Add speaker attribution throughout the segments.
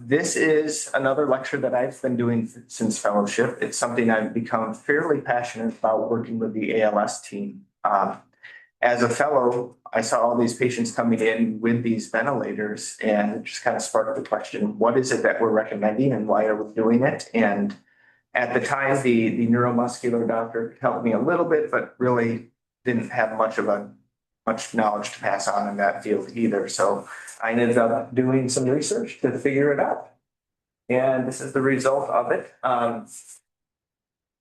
Speaker 1: This is another lecture that I've been doing since fellowship. It's something I've become fairly passionate about working with the ALS team. As a fellow, I saw all these patients coming in with these ventilators and it just kind of sparked the question, what is it that we're recommending and why are we doing it? And at the time, the neuromuscular doctor helped me a little bit, but really didn't have much knowledge to pass on in that field either. So I ended up doing some research to figure it out. And this is the result of it.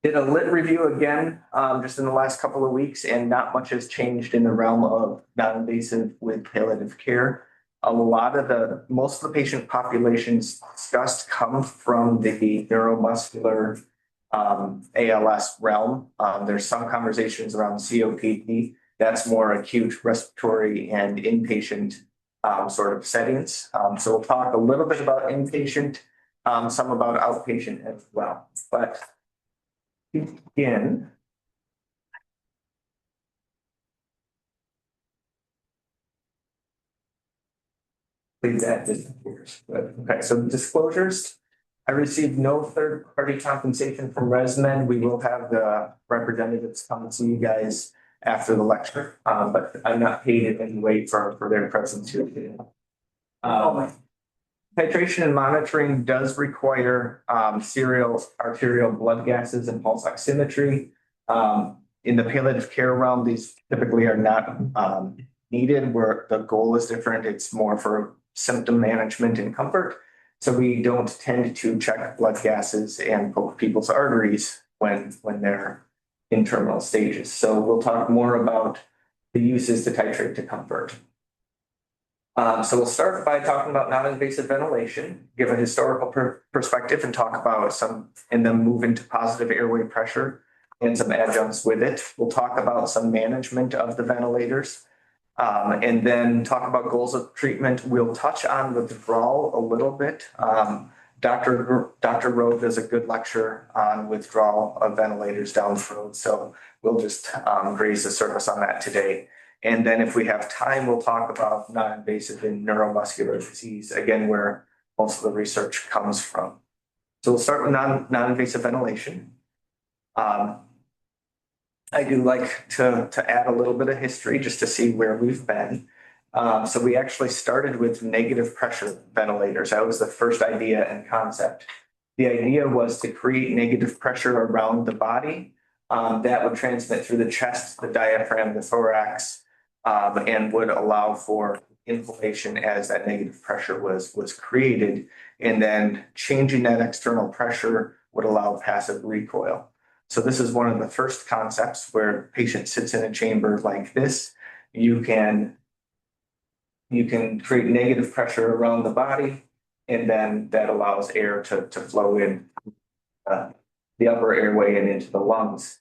Speaker 1: Did a lit review again, just in the last couple of weeks, and not much has changed in the realm of non-invasive with palliative care. Most of the patient populations discussed come from the neuromuscular ALS realm. There's some conversations around COPD. That's more acute respiratory and inpatient sort of settings. So we'll talk a little bit about inpatient, some about outpatient as well. But begin. Leave that disappears. Okay, so disclosures. I received no third-party compensation from ResMed. We will have the representatives come and see you guys after the lecture, but I'm not paid in any way for their presence here today. Titration and monitoring does require serial arterial blood gases and pulse oximetry. In the palliative care realm, these typically are not needed, where the goal is different. It's more for symptom management and comfort. So we don't tend to check blood gases and poke people's arteries when they're in terminal stages. So we'll talk more about the uses to titrate to comfort. So we'll start by talking about non-invasive ventilation, give a historical perspective and talk about some, and then move into positive airway pressure and some adjuncts with it. We'll talk about some management of the ventilators, and then talk about goals of treatment. We'll touch on withdrawal a little bit. Dr. Rowe does a good lecture on withdrawal of ventilators down the road. So we'll just graze the surface on that today. And then if we have time, we'll talk about non-invasive and neuromuscular disease, again, where most of the research comes from. So we'll start with non-invasive ventilation. I do like to add a little bit of history just to see where we've been. So we actually started with negative pressure ventilators. That was the first idea and concept. The idea was to create negative pressure around the body that would transmit through the chest, the diaphragm, the thorax, and would allow for inflammation as that negative pressure was created. And then changing that external pressure would allow passive recoil. So this is one of the first concepts where a patient sits in a chamber like this. You can create negative pressure around the body, and then that allows air to flow in the upper airway and into the lungs.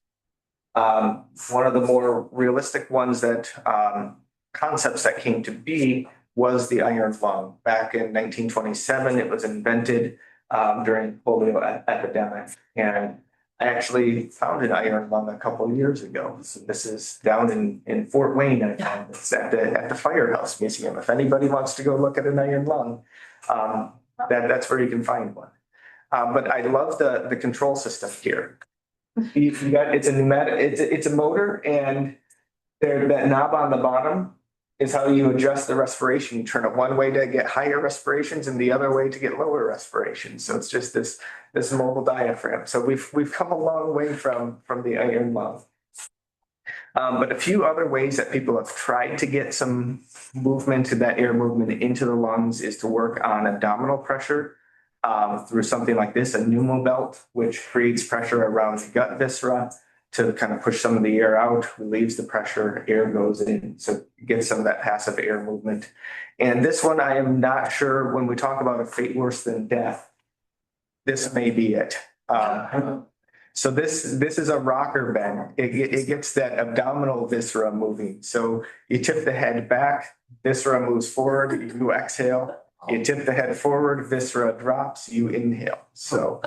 Speaker 1: One of the more realistic ones that concepts that came to be was the iron lung. Back in 1927, it was invented during polio epidemic, and I actually found an iron lung a couple of years ago. So this is down in Fort Wayne. I found this at the Firehouse Museum. If anybody wants to go look at an iron lung, that's where you can find one. But I love the control system here. You got it's a pneumatic. It's a motor, and that knob on the bottom is how you adjust the respiration. You turn it one way to get higher respirations and the other way to get lower respirations. So it's just this mobile diaphragm. So we've come a long way from the iron lung. But a few other ways that people have tried to get some movement, that air movement into the lungs, is to work on abdominal pressure through something like this, a pneumobelt, which creates pressure around the gut viscera to kind of push some of the air out, relieves the pressure, air goes in, so get some of that passive air movement. And this one, I am not sure, when we talk about a fate worse than death, this may be it. So this is a rocker bend. It gets that abdominal viscera moving. So you tip the head back, viscera moves forward, you exhale. You tip the head forward, viscera drops, you inhale. So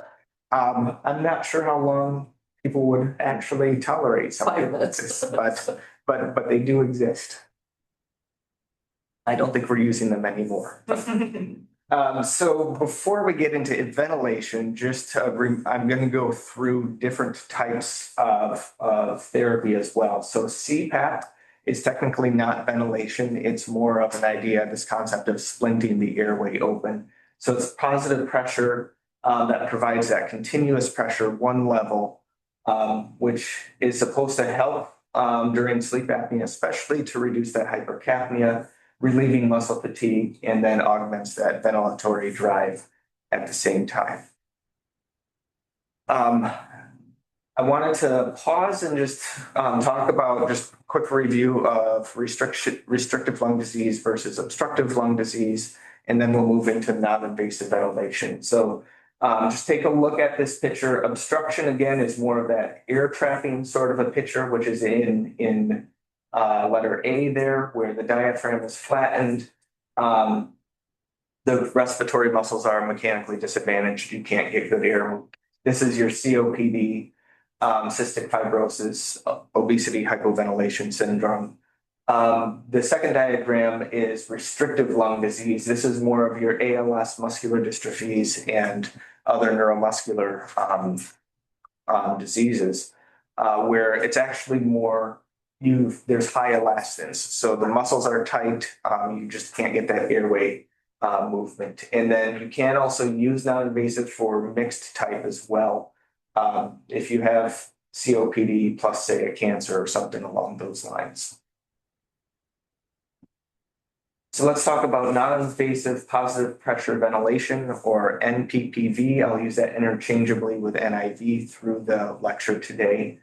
Speaker 1: I'm not sure how long people would actually tolerate something like this, but they do exist. I don't think we're using them anymore. So before we get into ventilation, I'm going to go through different types of therapy as well. So CPAP is technically not ventilation. It's more of an idea, this concept of splinting the airway open. So it's positive pressure that provides that continuous pressure, one level, which is supposed to help during sleep apnea, especially to reduce that hypercapnia, relieving muscle fatigue, and then augments that ventilatory drive at the same time. Um, I wanted to pause and just talk about just a quick review of restrictive lung disease versus obstructive lung disease, and then we'll move into non-invasive ventilation. So just take a look at this picture. Obstruction, again, is more of that air trapping sort of a picture, which is in letter A there, where the diaphragm is flattened. The respiratory muscles are mechanically disadvantaged. You can't get good air. This is your COPD, cystic fibrosis, obesity, hypoventilation syndrome. The second diagram is restrictive lung disease. This is more of your ALS, muscular dystrophies, and other neuromuscular diseases, where it's actually more there's high elastance. So the muscles are tight. You just can't get that airway movement. And then you can also use non-invasive for mixed type as well. If you have COPD plus, say, a cancer or something along those lines. So let's talk about non-invasive positive pressure ventilation, or NPPV. I'll use that interchangeably with NIV through the lecture today.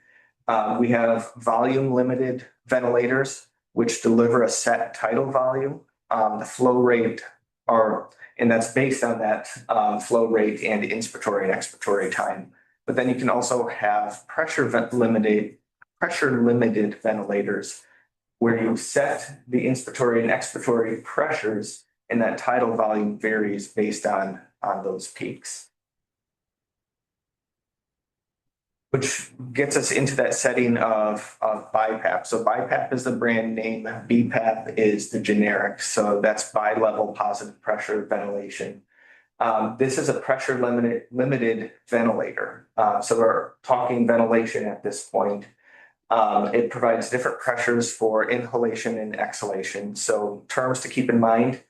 Speaker 1: We have volume limited ventilators, which deliver a set tidal volume. The flow rate and that's based on that flow rate and inspiratory and expiratory time. But then you can also have pressure limited ventilators, where you set the inspiratory and expiratory pressures, and that tidal volume varies based on those peaks. Which gets us into that setting of BiPAP. So BiPAP is the brand name, BPAP is the generic. So that's bi-level positive pressure ventilation. This is a pressure limited ventilator. So we're talking ventilation at this point. It provides different pressures for inhalation and exhalation. So terms to keep in mind,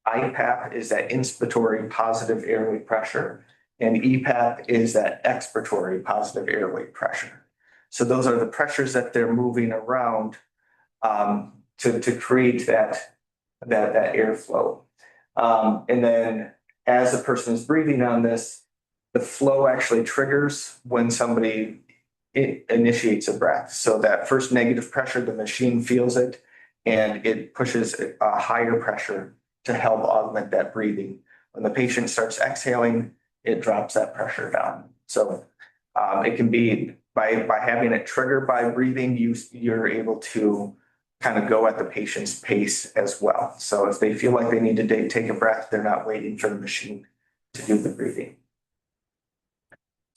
Speaker 1: IPAP is that inspiratory positive airway pressure, and EPAP is that expiratory positive airway pressure. So those are the pressures that they're moving around to create that airflow. And then as the person is breathing on this, the flow actually triggers when somebody initiates a breath. So that first negative pressure, the machine feels it, and it pushes a higher pressure to help augment that breathing. When the patient starts exhaling, it drops that pressure down. So it can be by having it trigger by breathing, you're able to kind of go at the patient's pace as well. So if they feel like they need to take a breath, they're not waiting for the machine to do the breathing.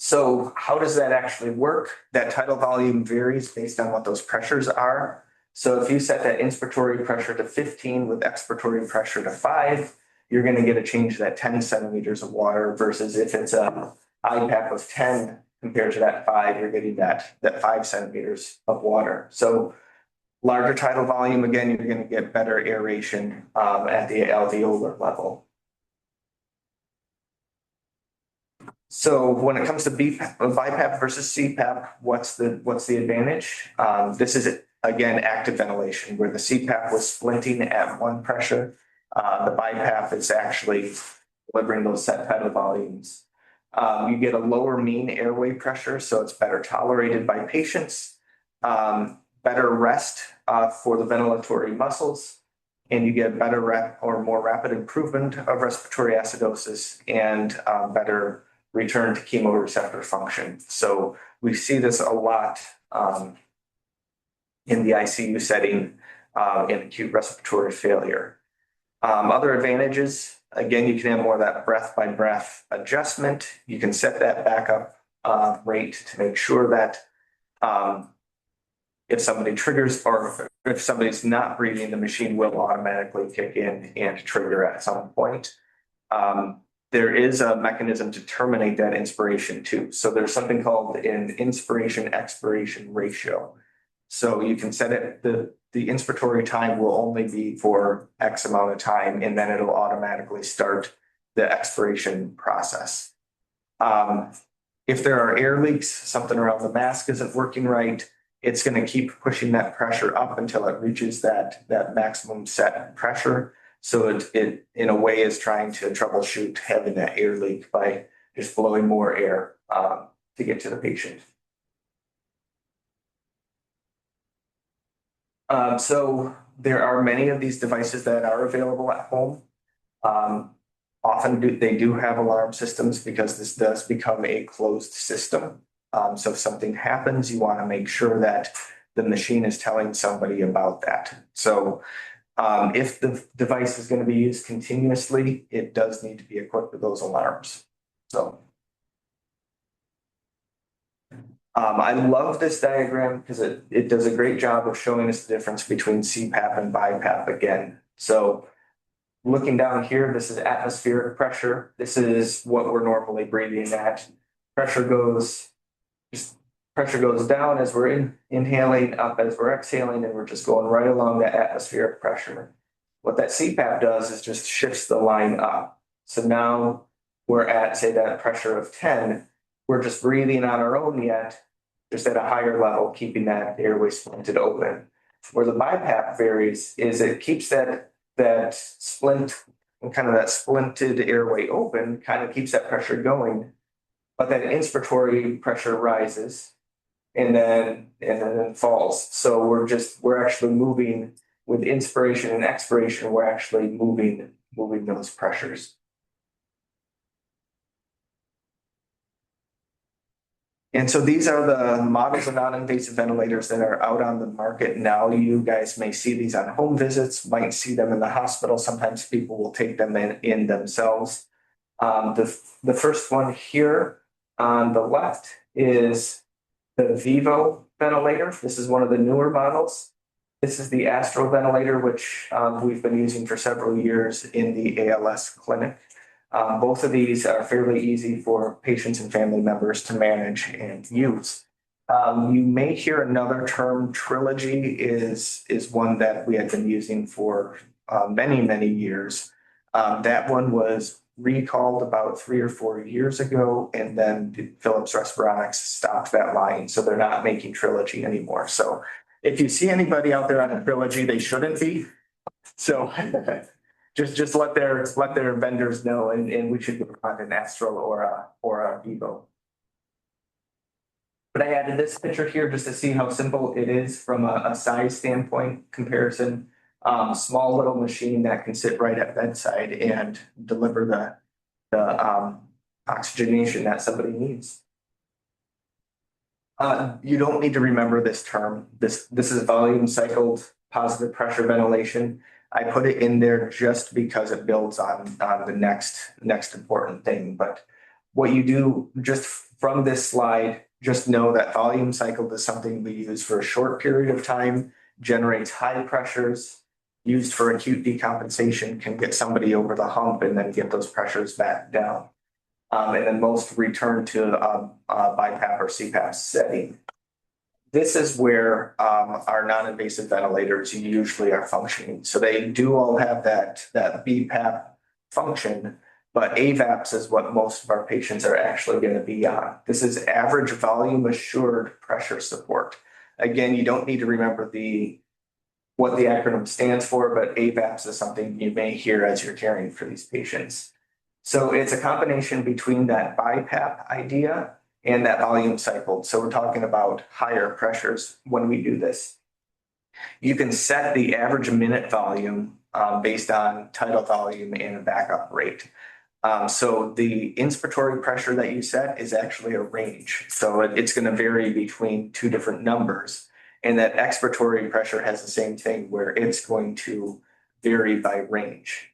Speaker 1: So how does that actually work? That tidal volume varies based on what those pressures are. So if you set that inspiratory pressure to 15 with expiratory pressure to 5, you're going to get a change to that 10 centimeters of water, versus if it's a IPAP of 10 compared to that 5, you're getting that 5 centimeters of water. So larger tidal volume, again, you're going to get better aeration at the alveolar level. So when it comes to BiPAP versus CPAP, what's the advantage? This is, again, active ventilation, where the CPAP was splinting at one pressure. The BiPAP is actually delivering those set tidal volumes. You get a lower mean airway pressure, so it's better tolerated by patients. Better rest for the ventilatory muscles, and you get better more rapid improvement of respiratory acidosis, and better return to chemoreceptor function. So we see this a lot in the ICU setting in acute respiratory failure. Other advantages, again, you can have more of that breath by breath adjustment. You can set that backup rate to make sure that if somebody triggers, or if somebody's not breathing, the machine will automatically kick in and trigger at some point. there is a mechanism to terminate that inspiration too. So there's something called an inspiration expiration ratio. So you can set it, the inspiratory time will only be for X amount of time, and then it'll automatically start the expiration process. If there are air leaks, something around the mask isn't working right, it's going to keep pushing that pressure up until it reaches that maximum set pressure. So it in a way is trying to troubleshoot having that air leak by just blowing more air to get to the patient. So there are many of these devices that are available at home. Often they do have alarm systems because this does become a closed system. So if something happens, you want to make sure that the machine is telling somebody about that. So if the device is going to be used continuously, it does need to be equipped with those alarms. So I love this diagram because it does a great job of showing us the difference between CPAP and BiPAP again. So looking down here, this is atmospheric pressure. This is what we're normally breathing at. Pressure goes down as we're inhaling, up as we're exhaling, and we're just going right along that atmospheric pressure. What that CPAP does is just shifts the line up. So now we're at, say, that pressure of 10. We're just breathing on our own yet, just at a higher level, keeping that airway splinted open. Where the BiPAP varies is it keeps that splint and kind of that splinted airway open, kind of keeps that pressure going, but that inspiratory pressure rises and then falls. So we're actually moving with inspiration and expiration, we're actually moving those pressures. And so these are the models of non-invasive ventilators that are out on the market now. You guys may see these on home visits, might see them in the hospital. Sometimes people will take them in themselves. The first one here on the left is the Vivo ventilator. This is one of the newer models. This is the Astro ventilator, which we've been using for several years in the ALS clinic. Both of these are fairly easy for patients and family members to manage and use. You may hear another term, Trilogy is one that we had been using for many years. That one was recalled about 3 or 4 years ago, and then Phillips Respironics stopped that line, so they're not making Trilogy anymore. So if you see anybody out there on a Trilogy, they shouldn't be. So just let their vendors know, and we should find an Astro or a Vivo. But I added this picture here just to see how simple it is from a size standpoint comparison. Small little machine that can sit right at bedside and deliver the oxygenation that somebody needs. You don't need to remember this term. This is volume cycled positive pressure ventilation. I put it in there just because it builds on the next important thing. But what you do just from this slide, just know that volume cycled is something we use for a short period of time, generates high pressures, used for acute decompensation, can get somebody over the hump and then get those pressures back down. And then most return to BiPAP or CPAP setting. This is where our non-invasive ventilators usually are functioning. So they do all have that BPAP function, but AVAPs is what most of our patients are actually going to be on. This is average volume assured pressure support. Again, you don't need to remember what the acronym stands for, but AVAPs is something you may hear as you're caring for these patients. So it's a combination between that BiPAP idea and that volume cycle. So we're talking about higher pressures when we do this. You can set the average minute volume based on tidal volume and a backup rate. So the inspiratory pressure that you set is actually a range. So it's going to vary between two different numbers. And that expiratory pressure has the same thing where it's going to vary by range.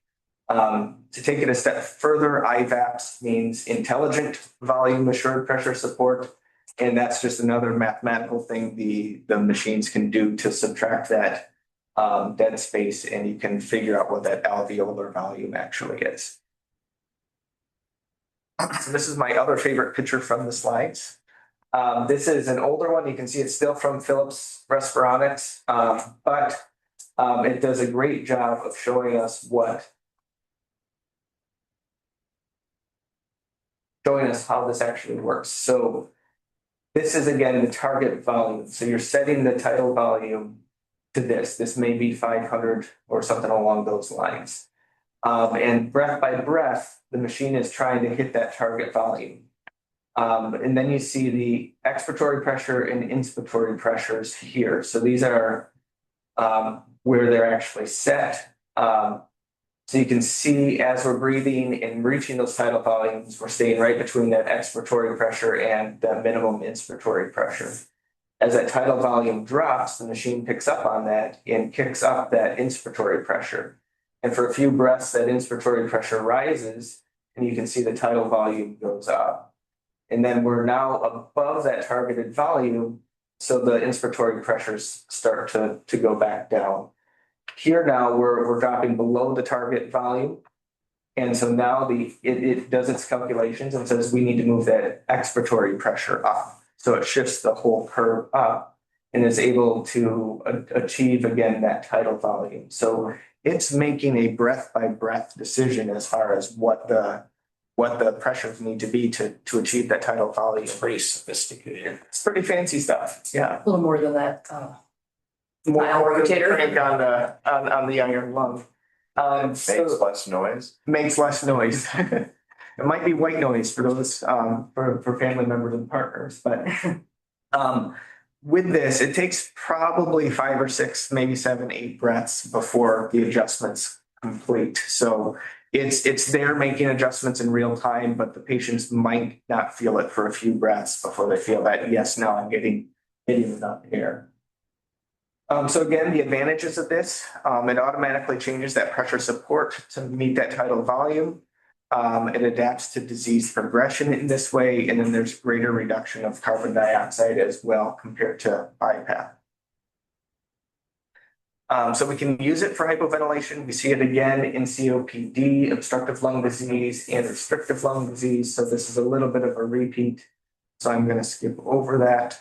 Speaker 1: To take it a step further, IVAPS means intelligent volume assured pressure support. And that's just another mathematical thing the machines can do to subtract that dead space, and you can figure out what that alveolar volume actually is. So this is my other favorite picture from the slides. This is an older one. You can see it's still from Phillips Respironics, but it does a great job of showing us how this actually works. So this is again the target volume. So you're setting the tidal volume to this. This may be 500 or something along those lines. And breath by breath, the machine is trying to hit that target volume. And then you see the expiratory pressure and inspiratory pressures here. So these are where they're actually set. So you can see as we're breathing and reaching those tidal volumes, we're staying right between that expiratory pressure and the minimum inspiratory pressure. As that tidal volume drops, the machine picks up on that and kicks up that inspiratory pressure. And for a few breaths, that inspiratory pressure rises, and you can see the tidal volume goes up. And then we're now above that targeted volume, so the inspiratory pressures start to go back down. Here now we're dropping below the target volume. And so now it does its calculations and says we need to move that expiratory pressure up. So it shifts the whole curve up and is able to achieve again that tidal volume. So it's making a breath by breath decision as far as what the pressures need to be to achieve that tidal volume.
Speaker 2: Pretty sophisticated.
Speaker 1: It's pretty fancy stuff. Yeah.
Speaker 3: A little more than that.
Speaker 1: More
Speaker 3: rotator.
Speaker 1: on the iron lung.
Speaker 2: Makes less noise.
Speaker 1: Makes less noise. It might be white noise for those for family members and partners, but with this, it takes probably 5 or 6, maybe 7, 8 breaths before the adjustments complete. So it's there making adjustments in real time, but the patients might not feel it for a few breaths before they feel that, yes, now I'm getting enough air. So again, the advantages of this, it automatically changes that pressure support to meet that tidal volume. It adapts to disease progression in this way, and then there's greater reduction of carbon dioxide as well compared to BiPAP. So we can use it for hypoventilation. We see it again in COPD, obstructive lung disease, and restrictive lung disease. So this is a little bit of a repeat. So I'm going to skip over that.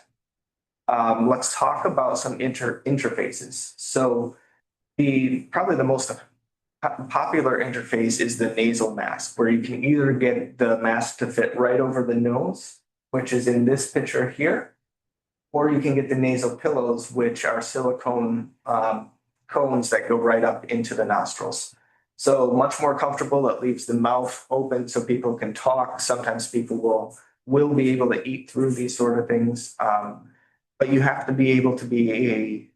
Speaker 1: Let's talk about some interfaces. So probably the most popular interface is the nasal mask, where you can either get the mask to fit right over the nose, which is in this picture here, or you can get the nasal pillows, which are silicone cones that go right up into the nostrils. So much more comfortable. It leaves the mouth open so people can talk. Sometimes people will be able to eat through these sort of things. But you have to be able to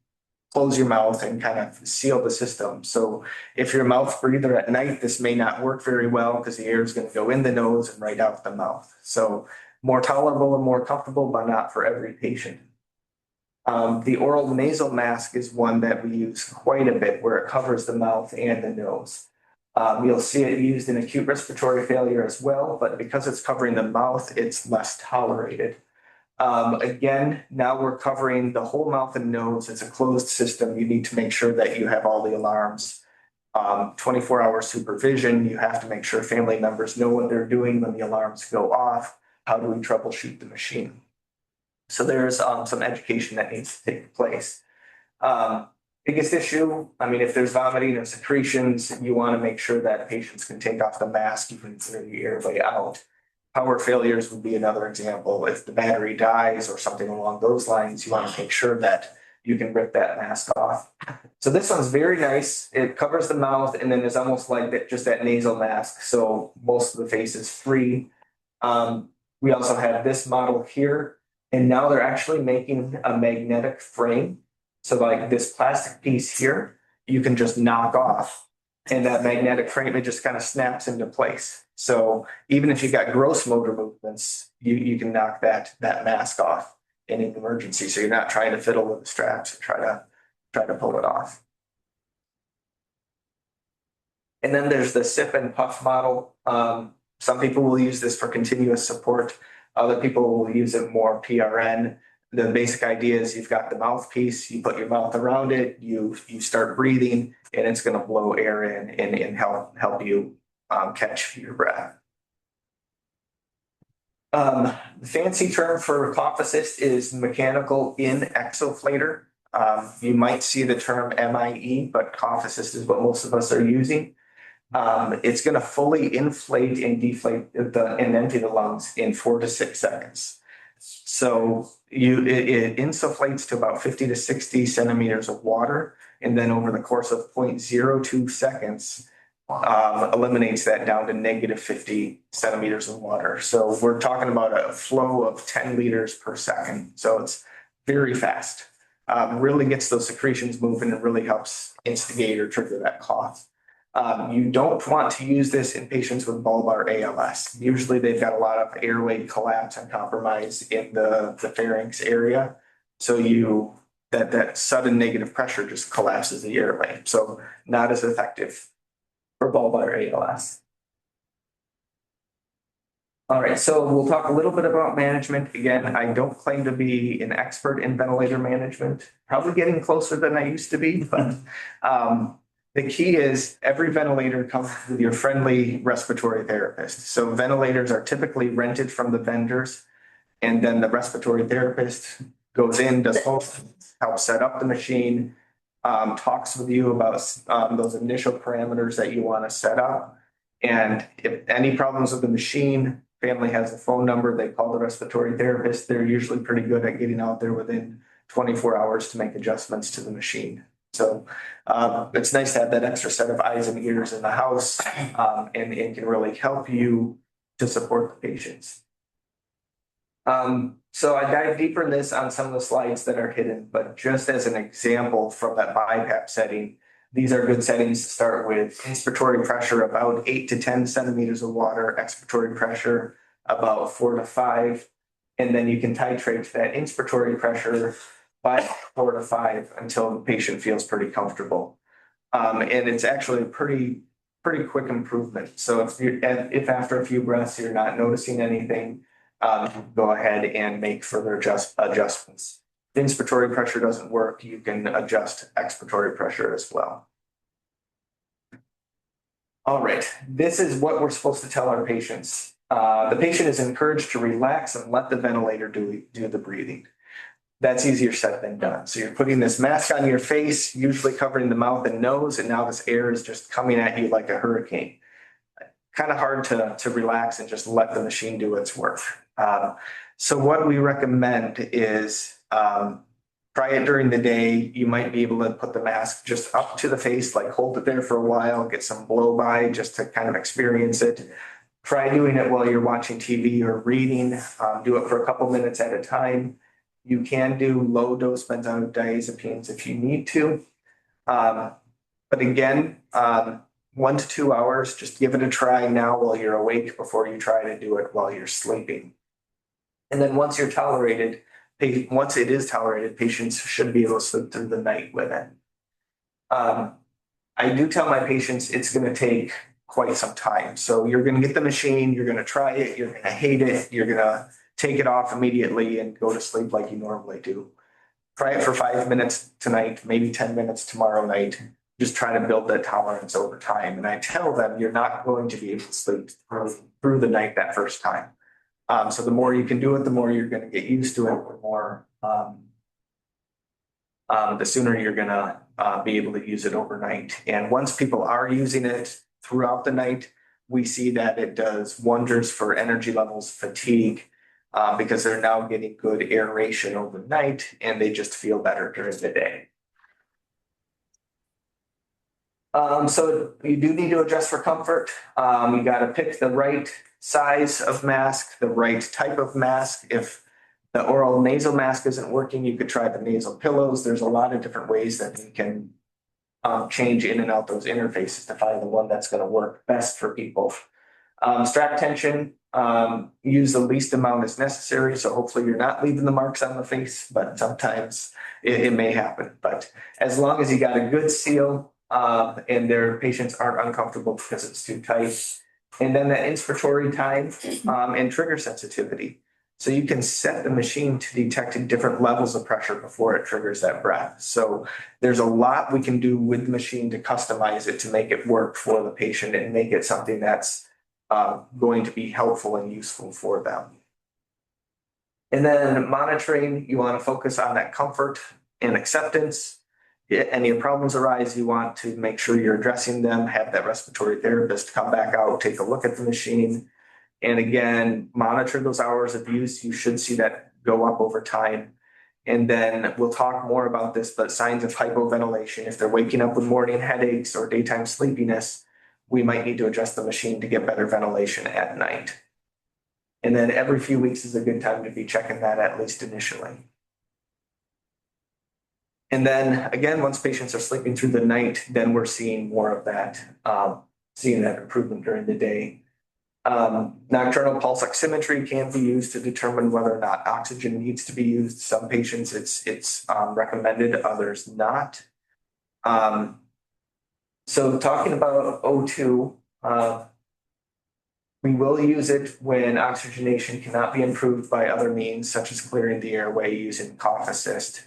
Speaker 1: close your mouth and kind of seal the system. So if you're a mouth breather at night, this may not work very well because the air is going to go in the nose and right out the mouth. So more tolerable and more comfortable, but not for every patient. The oral nasal mask is one that we use quite a bit, where it covers the mouth and the nose. You'll see it used in acute respiratory failure as well, but because it's covering the mouth, it's less tolerated. Again, now we're covering the whole mouth and nose. It's a closed system. You need to make sure that you have all the alarms. 24-hour supervision. You have to make sure family members know what they're doing when the alarms go off. How do we troubleshoot the machine? So there's some education that needs to take place. Biggest issue, I mean, if there's vomiting or secretions, you want to make sure that patients can take off the mask. You can clear the airway out. Power failures would be another example. If the battery dies or something along those lines, you want to make sure that you can rip that mask off. So this one's very nice. It covers the mouth and then it's almost like that, just that nasal mask. So most of the face is free. We also have this model here, and now they're actually making a magnetic frame. So like this plastic piece here, you can just knock off, and that magnetic frame, it just kind of snaps into place. So even if you got gross motor movements, you can knock that mask off in an emergency. So you're not trying to fiddle with the straps and try to pull it off. And then there's the sip and puff model. Some people will use this for continuous support. Other people will use it more PRN. The basic idea is you've got the mouthpiece, you put your mouth around it, you start breathing, and it's going to blow air in and help you catch your breath. The fancy term for cough assist is mechanical in-exoflator. You might see the term MIE, but cough assist is what most of us are using. It's going to fully inflate and deflate and empty the lungs in 4 to 6 seconds. So it insufflates to about 50 to 60 centimeters of water, and then over the course of 0.02 seconds, eliminates that down to negative 50 centimeters of water. So we're talking about a flow of 10 liters per second. So it's very fast. Really gets those secretions moving and really helps instigate or trigger that cough. You don't want to use this in patients with bulbar ALS. Usually they've got a lot of airway collapse and compromise in the pharynx area. So that sudden negative pressure just collapses the airway. So not as effective for bulbar ALS. All right, so we'll talk a little bit about management. Again, I don't claim to be an expert in ventilator management, probably getting closer than I used to be, but the key is every ventilator comes with your friendly respiratory therapist. So ventilators are typically rented from the vendors, and then the respiratory therapist goes in, does both, helps set up the machine, talks with you about those initial parameters that you want to set up. And if any problems with the machine, family has the phone number, they call the respiratory therapist. They're usually pretty good at getting out there within 24 hours to make adjustments to the machine. So it's nice to have that extra set of eyes and ears in the house, and it can really help you to support the patients. So I dive deeper in this on some of the slides that are hidden, but just as an example from that BiPAP setting, these are good settings to start with. Inspiratory pressure about 8 to 10 centimeters of water, expiratory pressure about 4 to 5, and then you can titrate that inspiratory pressure by 4 to 5 until the patient feels pretty comfortable. And it's actually a pretty quick improvement. So if after a few breaths you're not noticing anything, go ahead and make further adjustments. If inspiratory pressure doesn't work, you can adjust expiratory pressure as well. All right, this is what we're supposed to tell our patients. The patient is encouraged to relax and let the ventilator do the breathing. That's easier said than done. So you're putting this mask on your face, usually covering the mouth and nose, and now this air is just coming at you like a hurricane. Kind of hard to relax and just let the machine do its work. So what we recommend is try it during the day. You might be able to put the mask just up to the face, like hold it there for a while, get some blow by just to kind of experience it. Try doing it while you're watching TV or reading. Do it for a couple minutes at a time. You can do low dose benzodiazepines if you need to. But again, 1 to 2 hours, just give it a try now while you're awake before you try to do it while you're sleeping. And then once it is tolerated, patients should be able to sleep through the night with it. I do tell my patients it's going to take quite some time. So you're going to get the machine, you're going to try it, you're going to hate it, you're going to take it off immediately and go to sleep like you normally do. Try it for 5 minutes tonight, maybe 10 minutes tomorrow night. Just try to build that tolerance over time. And I tell them you're not going to be able to sleep through the night that first time. So the more you can do it, the more you're going to get used to it, the sooner you're going to be able to use it overnight. And once people are using it throughout the night, we see that it does wonders for energy levels, fatigue, because they're now getting good aeration overnight and they just feel better during the day. So you do need to adjust for comfort. You got to pick the right size of mask, the right type of mask. If the oral nasal mask isn't working, you could try the nasal pillows. There's a lot of different ways that you can change in and out those interfaces to find the one that's going to work best for people. Strap tension, use the least amount as necessary. So hopefully you're not leaving the marks on the face, but sometimes it may happen. But as long as you got a good seal, and their patients aren't uncomfortable because it's too tight. And then that inspiratory time and trigger sensitivity. So you can set the machine to detect different levels of pressure before it triggers that breath. So there's a lot we can do with the machine to customize it to make it work for the patient and make it something that's going to be helpful and useful for them. And then monitoring, you want to focus on that comfort and acceptance. Any problems arise, you want to make sure you're addressing them, have that respiratory therapist come back out, take a look at the machine. And again, monitor those hours of use. You should see that go up over time. And then we'll talk more about this, but signs of hypoventilation, if they're waking up with morning headaches or daytime sleepiness, we might need to adjust the machine to get better ventilation at night. And then every few weeks is a good time to be checking that, at least initially. And then again, once patients are sleeping through the night, then we're seeing more of that, seeing that improvement during the day. Nocturnal pulse oximetry can be used to determine whether or not oxygen needs to be used. Some patients it's recommended, others not. So talking about O2, we will use it when oxygenation cannot be improved by other means, such as clearing the airway using cough assist.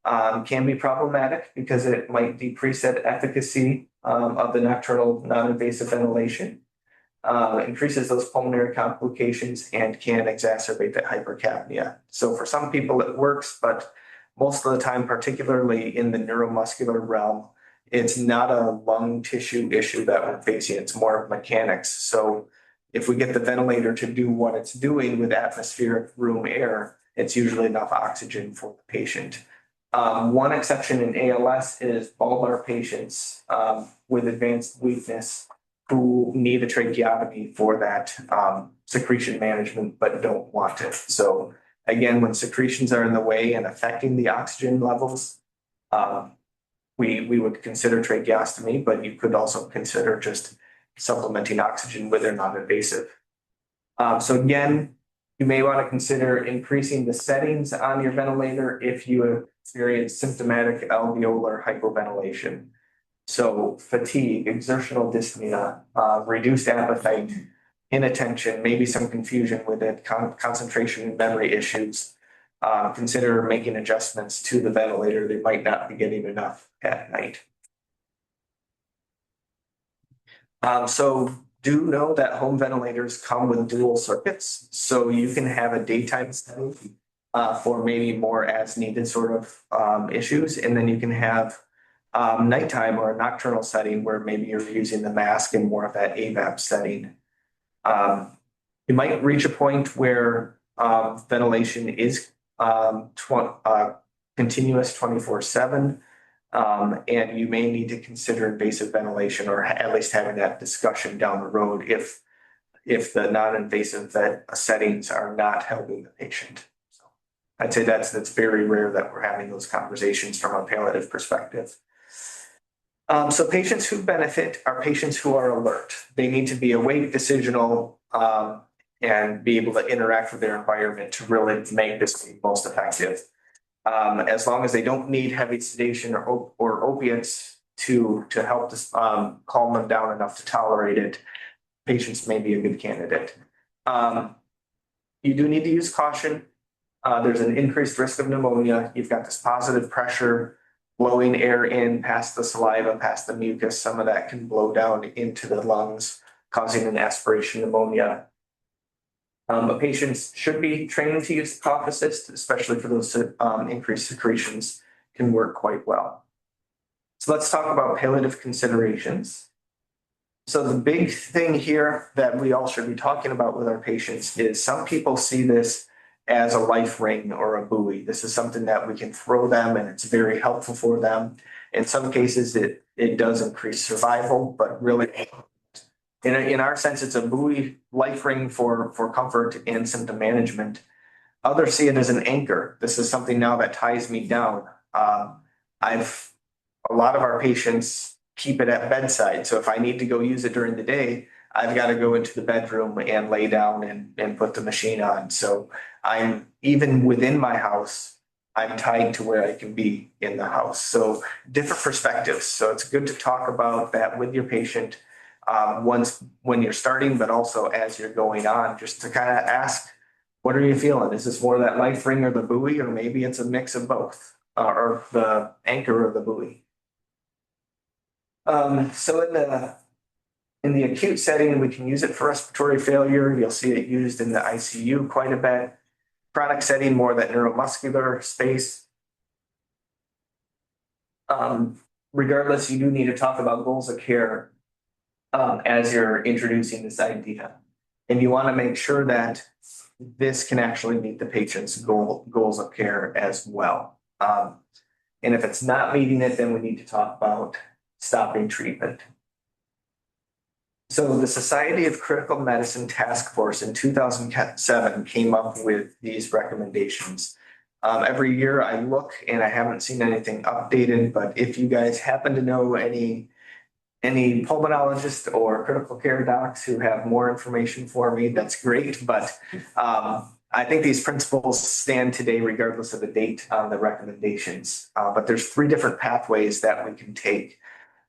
Speaker 1: Can be problematic because it might decrease that efficacy of the nocturnal non-invasive ventilation, increases those pulmonary complications, and can exacerbate that hypercapnia. So for some people it works, but most of the time, particularly in the neuromuscular realm, it's not a lung tissue issue that we're facing, it's more of mechanics. So if we get the ventilator to do what it's doing with atmospheric room air, it's usually enough oxygen for the patient. One exception in ALS is bulbar patients with advanced weakness who need a tracheotomy for that secretion management but don't want it. So again, when secretions are in the way and affecting the oxygen levels, we would consider tracheostomy, but you could also consider just supplementing oxygen with their non-invasive. So again, you may want to consider increasing the settings on your ventilator if you experience symptomatic alveolar hypoventilation. So fatigue, exertional dyspnea, reduced appetite, inattention, maybe some confusion with it, concentration and memory issues. Consider making adjustments to the ventilator. They might not be getting enough at night. So do know that home ventilators come with dual circuits. So you can have a daytime setting for maybe more as needed sort of issues. And then you can have nighttime or a nocturnal setting where maybe you're using the mask in more of that AVAP setting. You might reach a point where ventilation is continuous 24/7. And you may need to consider invasive ventilation or at least having that discussion down the road if the non-invasive settings are not helping the patient. So I'd say that's very rare that we're having those conversations from a palliative perspective. So patients who benefit are patients who are alert. They need to be awake, decisional, and be able to interact with their environment to really make this most effective. As long as they don't need heavy sedation or opiates to help this, calm them down enough to tolerate it, patients may be a good candidate. You do need to use caution. There's an increased risk of pneumonia. You've got this positive pressure blowing air in past the saliva, past the mucus. Some of that can blow down into the lungs, causing an aspiration pneumonia. But patients should be trained to use the cough assist, especially for those increased secretions, can work quite well. So let's talk about palliative considerations. So the big thing here that we all should be talking about with our patients is some people see this as a life ring or a buoy. This is something that we can throw them and it's very helpful for them. In some cases, it does increase survival, but really in our sense, it's a buoy life ring for comfort and symptom management. Others see it as an anchor. This is something now that ties me down. A lot of our patients keep it at bedside. So if I need to go use it during the day, I've got to go into the bedroom and lay down and put the machine on. So I'm even within my house, I'm tied to where I can be in the house. So different perspectives. So it's good to talk about that with your patient once when you're starting, but also as you're going on, just to kind of ask, what are you feeling? Is this more that life ring or the buoy, or maybe it's a mix of both, or the anchor or the buoy? So in the acute setting, we can use it for respiratory failure. You'll see it used in the ICU quite a bit. chronic setting, more that neuromuscular space. Regardless, you do need to talk about goals of care as you're introducing this idea. And you want to make sure that this can actually meet the patient's goals of care as well. And if it's not meeting it, then we need to talk about stopping treatment. So the Society of Critical Medicine Task Force in 2007 came up with these recommendations. Every year I look and I haven't seen anything updated, but if you guys happen to know any pulmonologists or critical care docs who have more information for me, that's great. But I think these principles stand today regardless of the date on the recommendations. But there's 3 different pathways that we can take.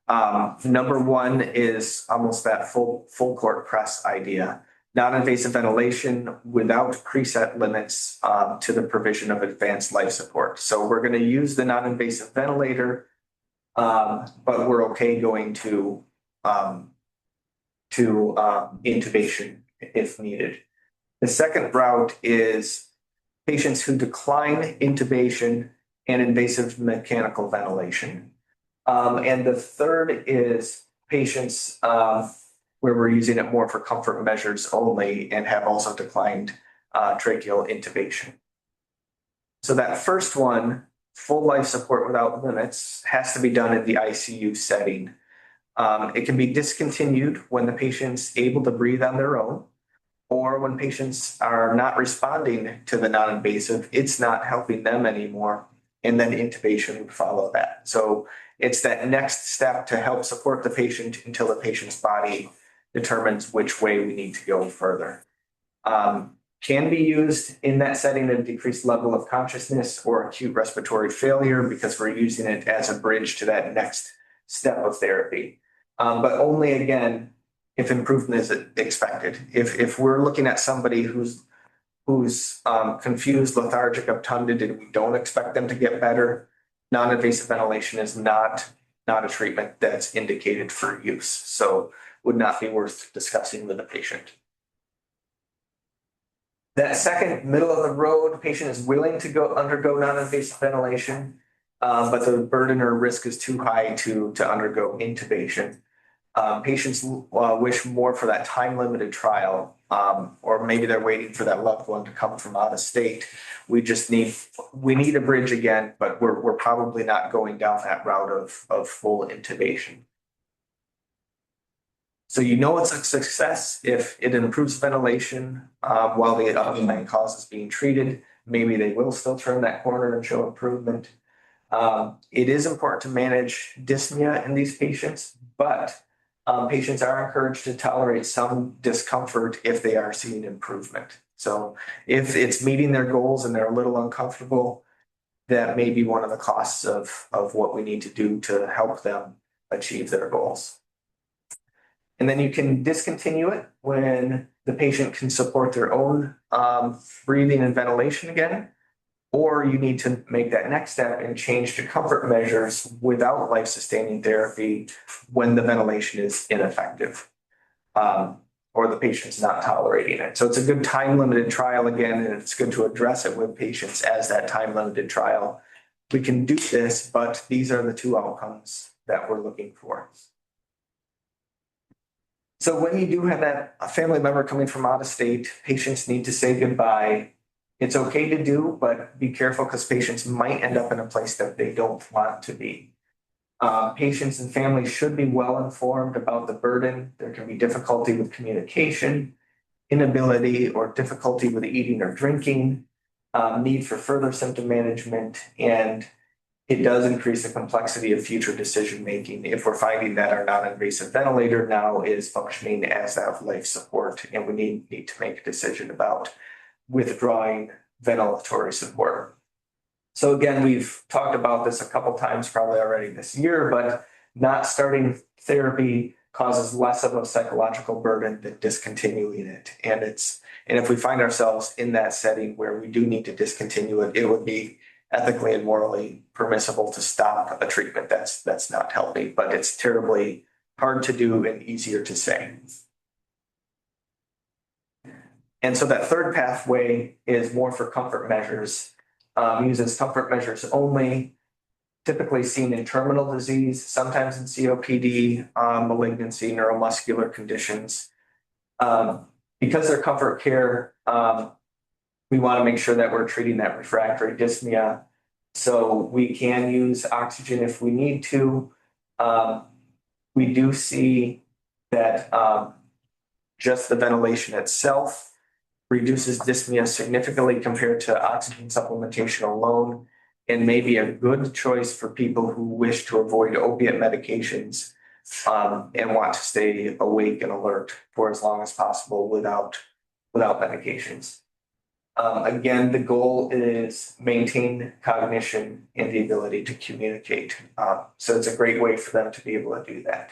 Speaker 1: Number 1 is almost that full court press idea. Non-invasive ventilation without preset limits to the provision of advanced life support. So we're going to use the non-invasive ventilator, but we're okay going to intubation if needed. The second route is patients who decline intubation and invasive mechanical ventilation. And the third is patients where we're using it more for comfort measures only and have also declined tracheal intubation. So that first one, full life support without limits, has to be done in the ICU setting. It can be discontinued when the patient's able to breathe on their own, or when patients are not responding to the non-invasive, it's not helping them anymore, and then intubation would follow that. So it's that next step to help support the patient until the patient's body determines which way we need to go further. Can be used in that setting at a decreased level of consciousness or acute respiratory failure because we're using it as a bridge to that next step of therapy. But only again, if improvement is expected. If we're looking at somebody who's confused, lethargic, obtunded, and we don't expect them to get better, non-invasive ventilation is not a treatment that's indicated for use. So would not be worth discussing with a patient. That second, middle of the road, patient is willing to undergo non-invasive ventilation, but the burden or risk is too high to undergo intubation. Patients wish more for that time-limited trial, or maybe they're waiting for that loved one to come from out of state. We need a bridge again, but we're probably not going down that route of full intubation. So you know it's a success if it improves ventilation while the underlying cause is being treated. Maybe they will still turn that corner and show improvement. It is important to manage dyspnea in these patients, but patients are encouraged to tolerate some discomfort if they are seeing improvement. So if it's meeting their goals and they're a little uncomfortable, that may be one of the costs of what we need to do to help them achieve their goals. And then you can discontinue it when the patient can support their own breathing and ventilation again, or you need to make that next step and change to comfort measures without life-sustaining therapy when the ventilation is ineffective, or the patient's not tolerating it. So it's a good time-limited trial again, and it's good to address it with patients as that time-limited trial. We can do this, but these are the 2 outcomes that we're looking for. So when you do have a family member coming from out of state, patients need to say goodbye. It's okay to do, but be careful because patients might end up in a place that they don't want to be. Patients and families should be well informed about the burden. There can be difficulty with communication, inability or difficulty with eating or drinking, need for further symptom management, and it does increase the complexity of future decision-making if we're finding that our non-invasive ventilator now is functioning as that life support, and we need to make a decision about withdrawing ventilatory support. So again, we've talked about this a couple times probably already this year, but not starting therapy causes less of a psychological burden than discontinuing it. And if we find ourselves in that setting where we do need to discontinue it, it would be ethically and morally permissible to stop a treatment that's not healthy, but it's terribly hard to do and easier to say. And so that third pathway is more for comfort measures, uses comfort measures only, typically seen in terminal disease, sometimes in COPD, malignancy, neuromuscular conditions. Because they're comfort care, we want to make sure that we're treating that refractory dyspnea. So we can use oxygen if we need to. We do see that just the ventilation itself reduces dyspnea significantly compared to oxygen supplementation alone, and may be a good choice for people who wish to avoid opiate medications and want to stay awake and alert for as long as possible without medications. Again, the goal is maintain cognition and the ability to communicate. So it's a great way for them to be able to do that.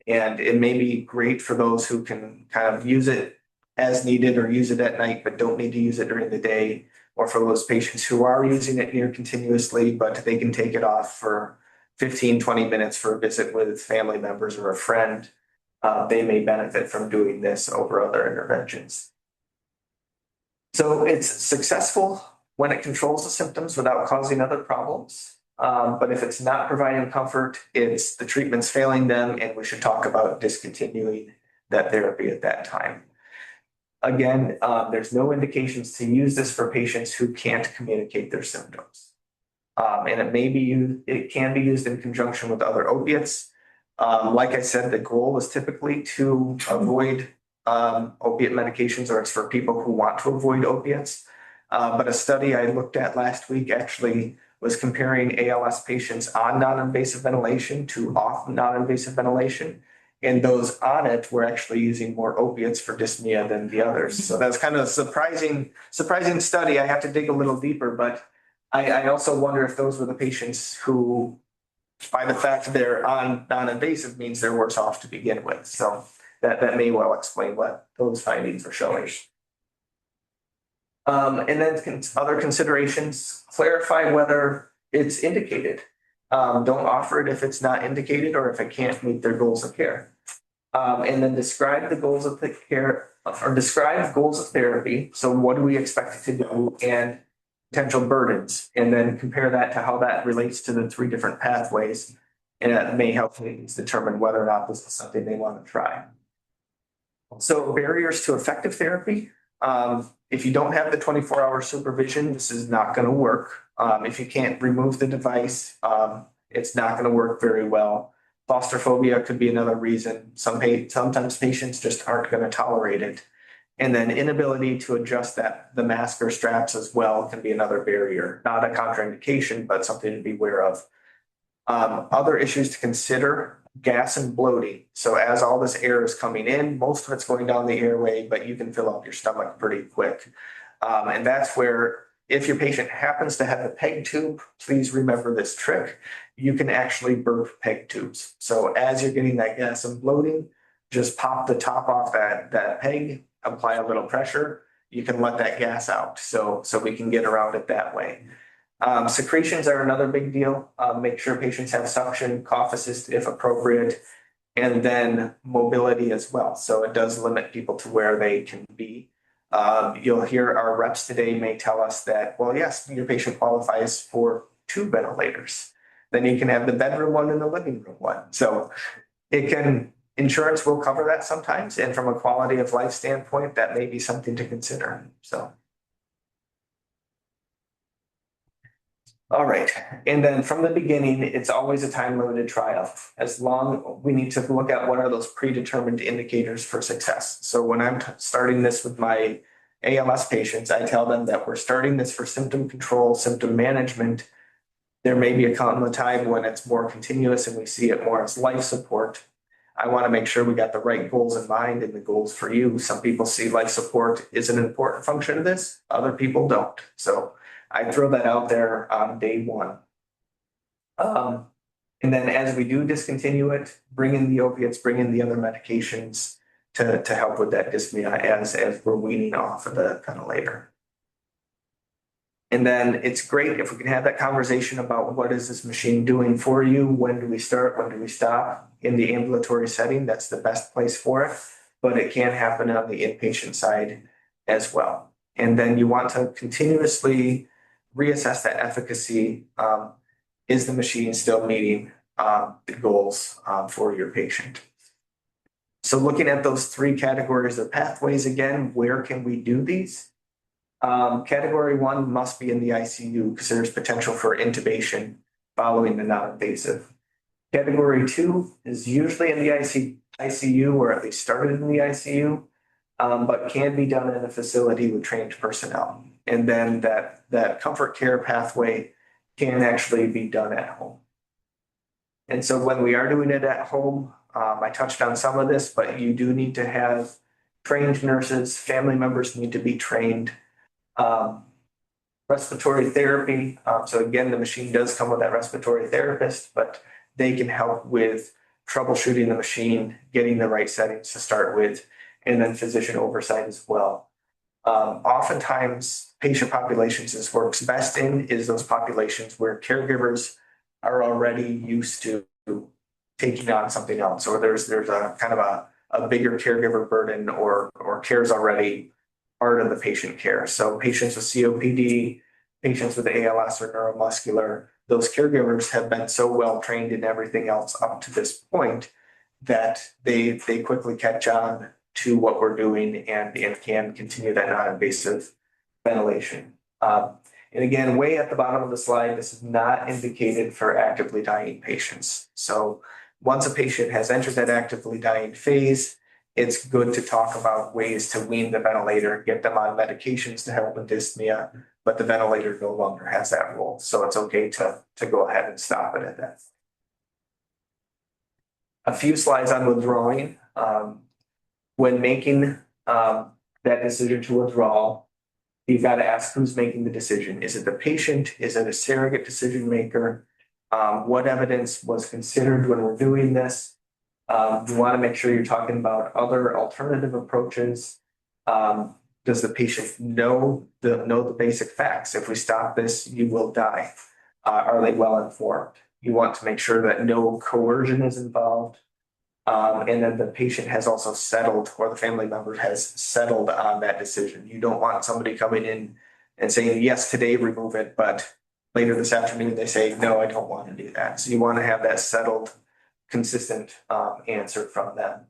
Speaker 1: And it may be great for those who can kind of use it as needed or use it at night, but don't need to use it during the day, or for those patients who are using it near continuously, but they can take it off for 15, 20 minutes for a visit with family members or a friend. They may benefit from doing this over other interventions. So it's successful when it controls the symptoms without causing other problems. But if it's not providing comfort, it's the treatment's failing them, and we should talk about discontinuing that therapy at that time. Again, there's no indications to use this for patients who can't communicate their symptoms. And it can be used in conjunction with other opiates. Like I said, the goal is typically to avoid opiate medications, or it's for people who want to avoid opiates. But a study I looked at last week actually was comparing ALS patients on non-invasive ventilation to off non-invasive ventilation. And those on it were actually using more opiates for dyspnea than the others. So that's kind of a surprising study. I have to dig a little deeper, but I also wonder if those were the patients who, by the fact they're on non-invasive, means they're worse off to begin with. So that may well explain what those findings are showing. And then other considerations, clarify whether it's indicated. Don't offer it if it's not indicated or if it can't meet their goals of care. And then describe the goals of the care, or describe goals of therapy. So what do we expect it to do, and potential burdens, and then compare that to how that relates to the three different pathways. And that may help patients determine whether or not this is something they want to try. So barriers to effective therapy. If you don't have the 24-hour supervision, this is not going to work. If you can't remove the device, it's not going to work very well. Claustrophobia could be another reason. Sometimes patients just aren't going to tolerate it. And then inability to adjust the mask or straps as well can be another barrier. Not a contraindication, but something to be aware of. Other issues to consider: gas and bloating. So as all this air is coming in, most of it's going down the airway, but you can fill up your stomach pretty quick. And that's where, if your patient happens to have a PEG tube, please remember this trick. You can actually burp PEG tubes. So as you're getting that gas and bloating, just pop the top off that PEG, apply a little pressure. You can let that gas out. So we can get around it that way. Secretions are another big deal. Make sure patients have suction, cough assist if appropriate, and then mobility as well. So it does limit people to where they can be. You'll hear our reps today may tell us that, well, yes, your patient qualifies for 2 ventilators. Then you can have the bedroom one and the living room one. So insurance will cover that sometimes. And from a quality of life standpoint, that may be something to consider. So. All right. And then from the beginning, it's always a time-limited trial. We need to look at what are those predetermined indicators for success. So when I'm starting this with my ALS patients, I tell them that we're starting this for symptom control, symptom management. There may be a time when it's more continuous and we see it more as life support. I want to make sure we got the right goals in mind and the goals for you. Some people see life support is an important function of this. Other people don't. So I throw that out there on day one. And then as we do discontinue it, bring in the opiates, bring in the other medications to help with that dyspnea as we're weaning off of the ventilator. And then it's great if we can have that conversation about what is this machine doing for you? When do we start? When do we stop? In the ambulatory setting, that's the best place for it. but it can happen on the inpatient side as well. And then you want to continuously reassess that efficacy. Is the machine still meeting the goals for your patient? So looking at those three categories of pathways again, where can we do these? Category one must be in the ICU because there's potential for intubation following the non-invasive. Category two is usually in the ICU or at least started in the ICU, but can be done in a facility with trained personnel. And then that comfort care pathway can actually be done at home. And so when we are doing it at home, I touched on some of this, but you do need to have trained nurses, family members need to be trained. Respiratory therapy. So again, the machine does come with that respiratory therapist, but they can help with troubleshooting the machine, getting the right settings to start with, and then physician oversight as well. Oftentimes, patient populations this works best in is those populations where caregivers are already used to taking on something else, or there's a kind of a bigger caregiver burden or care's already part of the patient care. So patients with COPD, patients with ALS or neuromuscular, those caregivers have been so well trained in everything else up to this point that they quickly catch on to what we're doing and can continue that non-invasive ventilation. And again, way at the bottom of the slide, this is not indicated for actively dying patients. So once a patient has entered that actively dying phase, it's good to talk about ways to wean the ventilator, get them on medications to help with dyspnea, but the ventilator no longer has that role. So it's okay to go ahead and stop it at that. A few slides on withdrawing. When making that decision to withdraw, you've got to ask who's making the decision. Is it the patient? Is it a surrogate decision maker? What evidence was considered when we're doing this? You want to make sure you're talking about other alternative approaches. Does the patient know the basic facts? If we stop this, you will die. Are they well informed? You want to make sure that no coercion is involved. And then the patient has also settled, or the family member has settled on that decision. You don't want somebody coming in and saying, yes, today remove it, but later this afternoon they say, no, I don't want to do that. So you want to have that settled, consistent answer from them.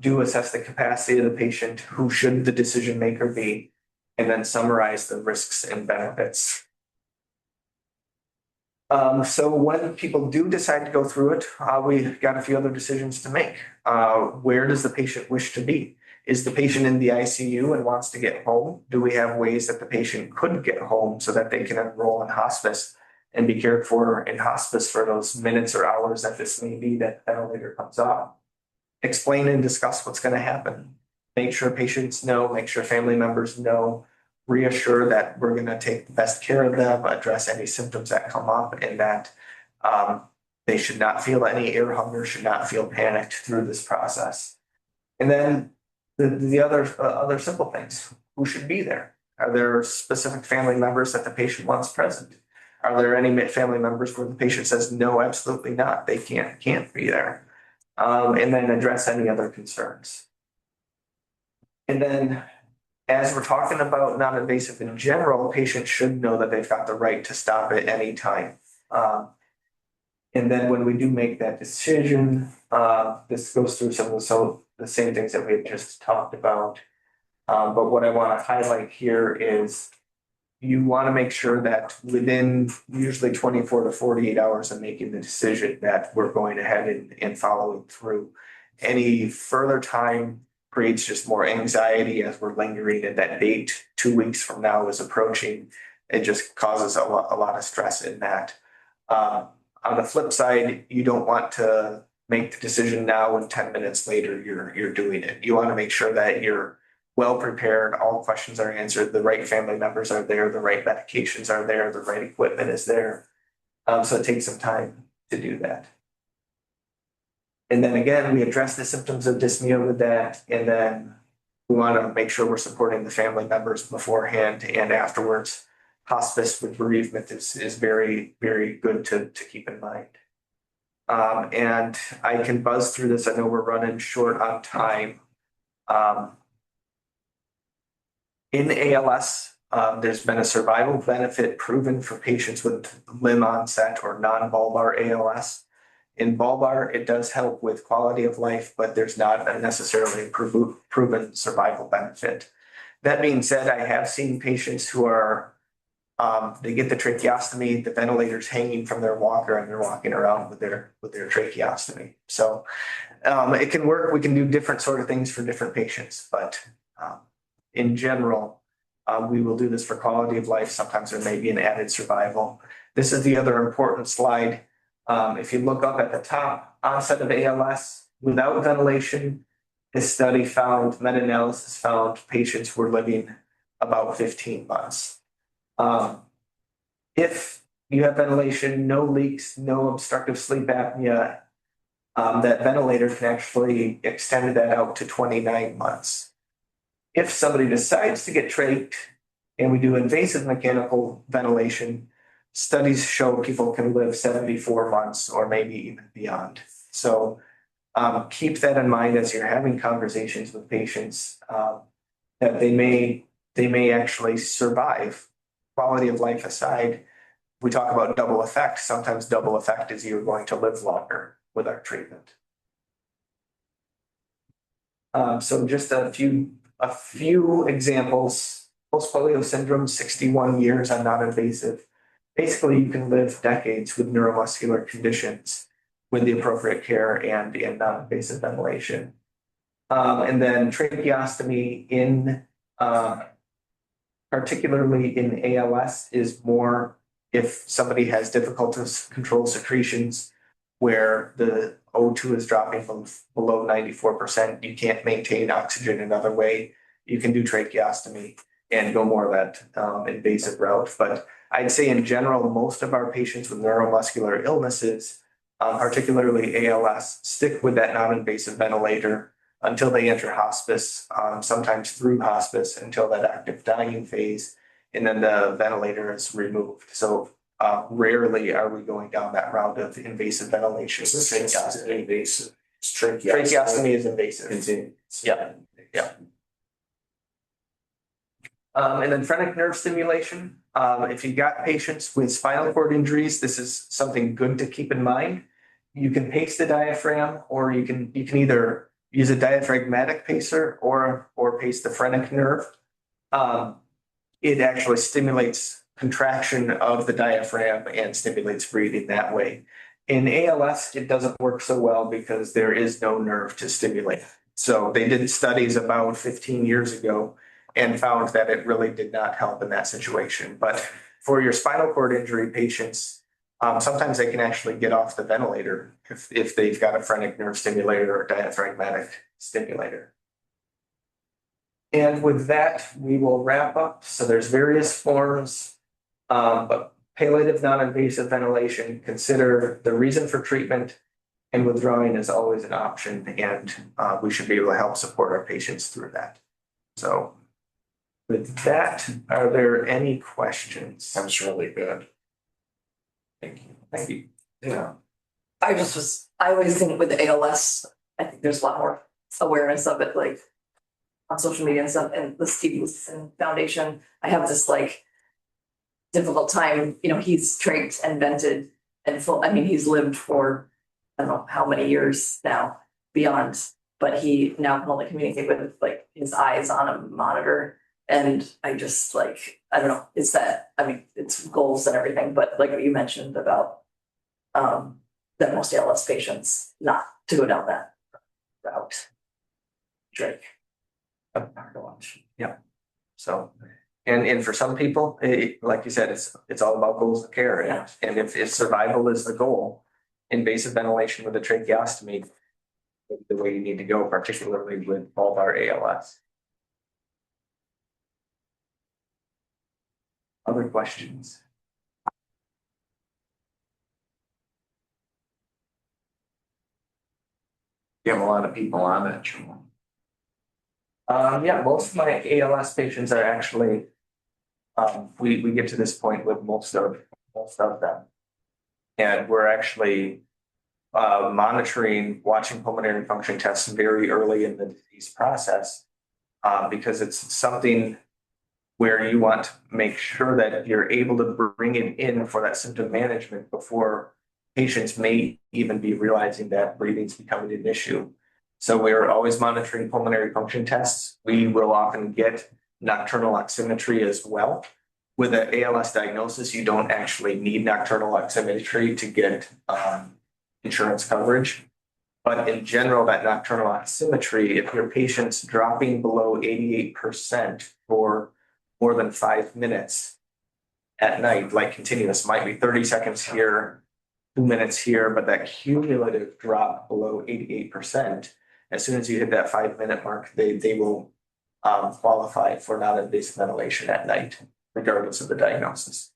Speaker 1: Do assess the capacity of the patient, who should the decision maker be, and then summarize the risks and benefits. So when people do decide to go through it, we've got a few other decisions to make. Where does the patient wish to be? Is the patient in the ICU and wants to get home? Do we have ways that the patient could get home so that they can enroll in hospice and be cared for in hospice for those minutes or hours that this may be that ventilator comes off? Explain and discuss what's going to happen. Make sure patients know, make sure family members know, reassure that we're going to take the best care of them, address any symptoms that come up, and that they should not feel any air hunger, should not feel panicked through this process. And then the other simple things. Who should be there? Are there specific family members that the patient wants present? Are there any family members where the patient says, no, absolutely not, they can't be there? And then address any other concerns. And then as we're talking about non-invasive in general, patients should know that they've got the right to stop at any time. And then when we do make that decision, this goes through some of the same things that we had just talked about. But what I want to highlight here is you want to make sure that within usually 24 to 48 hours of making the decision that we're going ahead and following through. Any further time creates just more anxiety as we're lingering, and that date 2 weeks from now is approaching. It just causes a lot of stress in that. On the flip side, you don't want to make the decision now and 10 minutes later you're doing it. You want to make sure that you're well prepared, all questions are answered, the right family members are there, the right medications are there, the right equipment is there. So it takes some time to do that. And then again, we address the symptoms of dyspnea with that, and then we want to make sure we're supporting the family members beforehand and afterwards. Hospice with bereavement is very, very good to keep in mind. And I can buzz through this. I know we're running short on time, In ALS, there's been a survival benefit proven for patients with limb onset or non-bulbar ALS. In bulbar, it does help with quality of life, but there's not a necessarily proven survival benefit. That being said, I have seen patients who are, they get the tracheostomy, the ventilator's hanging from their walker, and they're walking around with their tracheostomy. So it can work. We can do different sort of things for different patients, but in general, we will do this for quality of life. Sometimes there may be an added survival. This is the other important slide. If you look up at the top, onset of ALS without ventilation, this study found, meta-analysis found patients were living about 15 months. If you have ventilation, no leaks, no obstructive sleep apnea, that ventilator can actually extend that out to 29 months. If somebody decides to get trached and we do invasive mechanical ventilation, studies show people can live 74 months or maybe even beyond. So keep that in mind as you're having conversations with patients, that they may actually survive. Quality of life aside, we talk about double effect. Sometimes double effect is you're going to live longer with our treatment. So just a few examples. Post-polio syndrome, 61 years on non-invasive. Basically, you can live decades with neuromuscular conditions with the appropriate care and non-invasive ventilation. And then tracheostomy particularly in ALS is more if somebody has difficulty to control secretions where the O2 is dropping from below 94%, you can't maintain oxygen another way. You can do tracheostomy and go more of that invasive route. But I'd say in general, most of our patients with neuromuscular illnesses, particularly ALS, stick with that non-invasive ventilator until they enter hospice, sometimes through hospice until that active dying phase, and then the ventilator is removed. So rarely are we going down that route of invasive ventilation.
Speaker 2: Tracheostomy invasive.
Speaker 1: Tracheostomy is invasive. Yeah. And then phrenic nerve stimulation. If you've got patients with spinal cord injuries, this is something good to keep in mind. You can pace the diaphragm, or you can either use a diaphragmatic pacer or pace the phrenic nerve. It actually stimulates contraction of the diaphragm and stimulates breathing that way. In ALS, it doesn't work so well because there is no nerve to stimulate. So they did studies about 15 years ago and found that it really did not help in that situation. But for your spinal cord injury patients, sometimes they can actually get off the ventilator if they've got a phrenic nerve stimulator or diaphragmatic stimulator. And with that, we will wrap up. So there's various forms, but palliative non-invasive ventilation, consider the reason for treatment, and withdrawing is always an option, and we should be able to help support our patients through that. So with that, are there any questions?
Speaker 2: That was really good.
Speaker 1: Thank you.
Speaker 2: Yeah.
Speaker 3: I always think with ALS, I think there's a lot more awareness of it, like on social media and stuff, and the Stevenson Foundation. I have this difficult time, he's trained and vented and he's lived for, I don't know how many years now beyond, but he now can only communicate with his eyes on a monitor. And I just I don't know, it's goals and everything, but like what you mentioned about that most ALS patients not to go down that route. Drake.
Speaker 1: Yeah. So, and for some people, like you said, it's all about goals of care.
Speaker 3: Yeah.
Speaker 1: And if survival is the goal, invasive ventilation with a tracheostomy is the way you need to go, particularly with bulbar ALS. Other questions?
Speaker 2: You have a lot of people on that show.
Speaker 1: Yeah, most of my ALS patients are actually, we get to this point with most of them. And we're actually monitoring, watching pulmonary function tests very early in the disease process. Because it's something where you want to make sure that you're able to bring it in for that symptom management before patients may even be realizing that breathing's becoming an issue. So we're always monitoring pulmonary function tests. We will often get nocturnal oximetry as well. With an ALS diagnosis, you don't actually need nocturnal oximetry to get insurance coverage. But in general, that nocturnal oximetry, if your patient's dropping below 88% for more than 5 minutes at night, like continuous, might be 30 seconds here, 2 minutes here, but that cumulative drop below 88%, as soon as you hit that 5-minute mark, they will qualify for non-invasive ventilation at night, regardless of the diagnosis.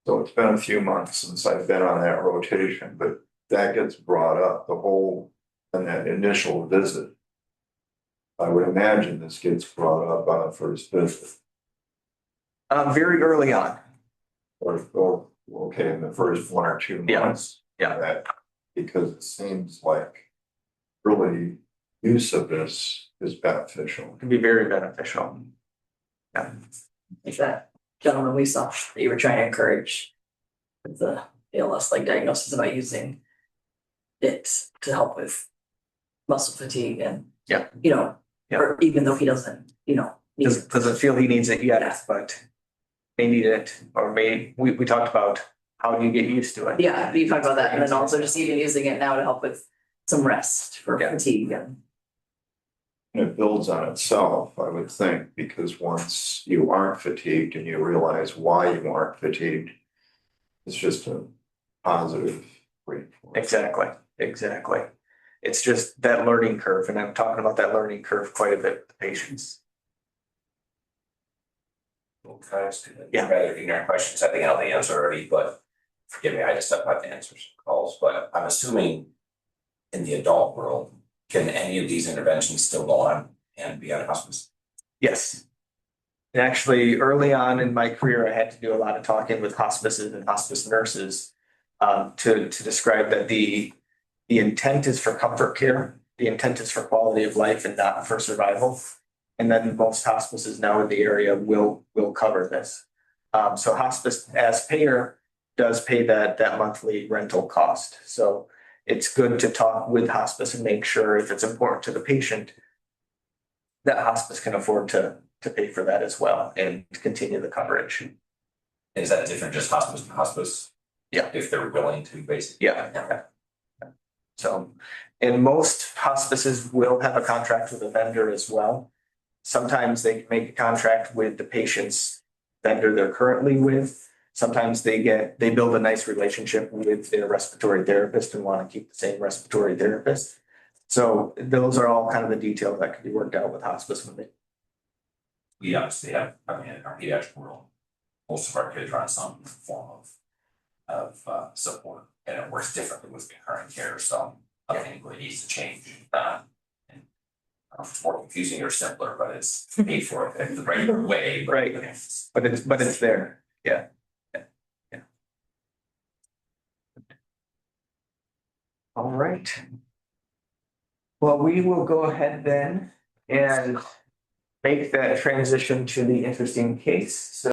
Speaker 2: So it's been a few months since I've been on that rotation, but that gets brought up in that initial visit. I would imagine this gets brought up on the first visit.
Speaker 1: Very early on.
Speaker 2: Or okay, in the first 1 or 2 months.
Speaker 1: Yeah.
Speaker 2: Because it seems like really use of this is beneficial.
Speaker 1: It can be very beneficial. Yeah.
Speaker 3: Like that gentleman we saw that you were trying to encourage with the ALS like diagnosis about using it to help with muscle fatigue and,
Speaker 1: Yeah.
Speaker 3: or even though he doesn't, need it.
Speaker 1: Doesn't feel he needs it yet, but may need it, or we talked about how do you get used to it?
Speaker 3: Yeah, you talked about that, and then also just even using it now to help with some rest for fatigue and.
Speaker 2: And it builds on itself, I would think, because once you aren't fatigued and you realize why you aren't fatigued, it's just a positive reinforcement.
Speaker 1: Exactly. It's just that learning curve, and I'm talking about that learning curve quite a bit with the patients.
Speaker 4: Can I ask
Speaker 1: Yeah.
Speaker 4: rather ignorant questions? I think I know the answer already, but forgive me, I just don't have to answer some calls, but I'm assuming in the adult world, can any of these interventions still go on and be on hospice?
Speaker 1: Yes. And actually, early on in my career, I had to do a lot of talking with hospices and hospice nurses to describe that the intent is for comfort care, the intent is for quality of life and not for survival. And then most hospices now in the area will cover this. So hospice as payer does pay that monthly rental cost. So it's good to talk with hospice and make sure if it's important to the patient that hospice can afford to pay for that as well and continue the coverage.
Speaker 4: Is that different, just hospice to hospice?
Speaker 1: Yeah.
Speaker 4: If they're willing to, basically?
Speaker 1: Yeah. So, and most hospices will have a contract with a vendor as well. Sometimes they make a contract with the patient's vendor they're currently with. Sometimes they build a nice relationship with their respiratory therapist and want to keep the same respiratory therapist. So those are all kind of the details that can be worked out with hospice with it.
Speaker 4: We obviously have, in our pediatric world, most of our kids are on some form of support, and it works differently with concurrent care, so I think it needs to change. And it's more confusing or simpler, but it's paid for it the regular way.
Speaker 1: Right. But it's there. Yeah. All right. Well, we will go ahead then and make that transition to the interesting case. So